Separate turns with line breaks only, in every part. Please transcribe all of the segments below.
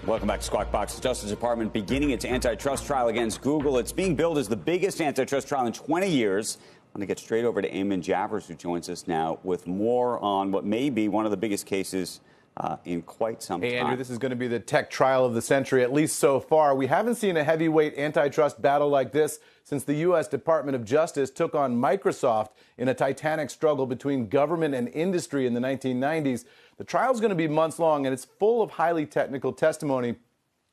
Welcome back to Squawk Box. The Justice Department beginning its antitrust trial against Google. It's being billed as the biggest antitrust trial in 20 years. I'm going to get straight over to Eamon Javers, who joins us now with more on what may be one of the biggest cases in quite some time.
Hey, Andrew, this is going to be the tech trial of the century, at least so far. We haven't seen a heavyweight antitrust battle like this since the U.S. Department of Justice took on Microsoft in a titanic struggle between government and industry in the 1990s. The trial is going to be months long, and it's full of highly technical testimony.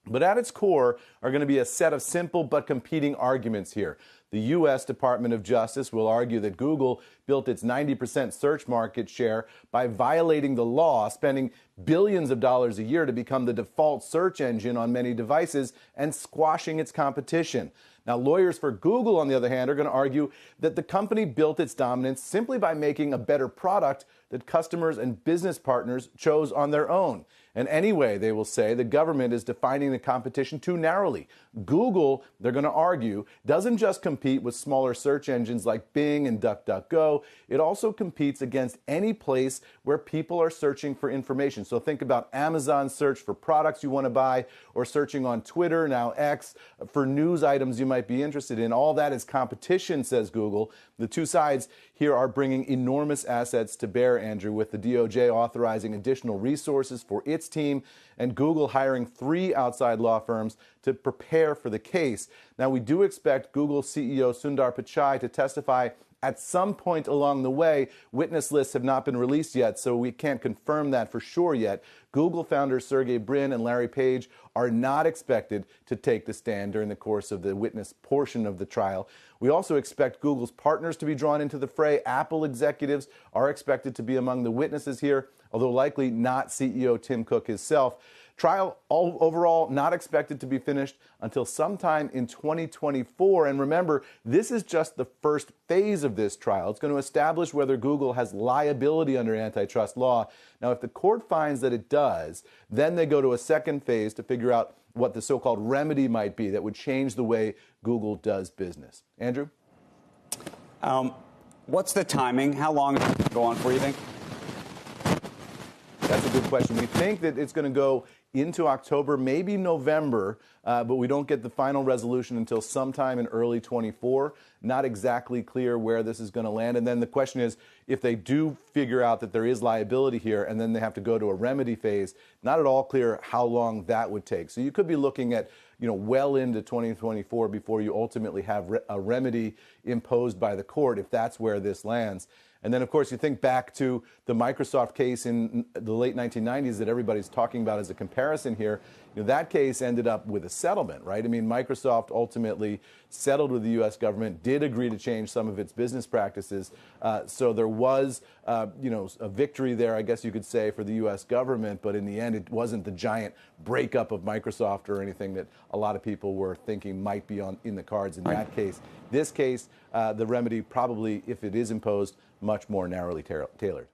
But at its core are going to be a set of simple but competing arguments here. The U.S. Department of Justice will argue that Google built its 90% search market share by violating the law, spending billions of dollars a year to become the default search engine on many devices and squashing its competition. Now, lawyers for Google, on the other hand, are going to argue that the company built its dominance simply by making a better product that customers and business partners chose on their own. And anyway, they will say the government is defining the competition too narrowly. Google, they're going to argue, doesn't just compete with smaller search engines like Bing and DuckDuckGo. It also competes against any place where people are searching for information. So think about Amazon search for products you want to buy, or searching on Twitter, now X, for news items you might be interested in. All that is competition, says Google. The two sides here are bringing enormous assets to bear, Andrew, with the DOJ authorizing additional resources for its team and Google hiring 3 outside law firms to prepare for the case. Now, we do expect Google CEO Sundar Pichai to testify at some point along the way. Witness lists have not been released yet, so we can't confirm that for sure yet. Google founders Sergey Brin and Larry Page are not expected to take the stand during the course of the witness portion of the trial. We also expect Google's partners to be drawn into the fray. Apple executives are expected to be among the witnesses here, although likely not CEO Tim Cook himself. Trial overall not expected to be finished until sometime in 2024. And remember, this is just the first phase of this trial. It's going to establish whether Google has liability under antitrust law. Now, if the court finds that it does, then they go to a second phase to figure out what the so-called remedy might be that would change the way Google does business. Andrew?
What's the timing? How long is it going to go on for, you think?
That's a good question. We think that it's going to go into October, maybe November, but we don't get the final resolution until sometime in early 24. Not exactly clear where this is going to land. And then the question is, if they do figure out that there is liability here and then they have to go to a remedy phase, not at all clear how long that would take. So you could be looking at, well into 2024 before you ultimately have a remedy imposed by the court, if that's where this lands. And then, of course, you think back to the Microsoft case in the late 1990s that everybody's talking about as a comparison here. That case ended up with a settlement, right? I mean, Microsoft ultimately settled with the U.S. government, did agree to change some of its business practices. So there was, a victory there, I guess you could say, for the U.S. government. But in the end, it wasn't the giant breakup of Microsoft or anything that a lot of people were thinking might be in the cards in that case. This case, the remedy probably, if it is imposed, much more narrowly tailored.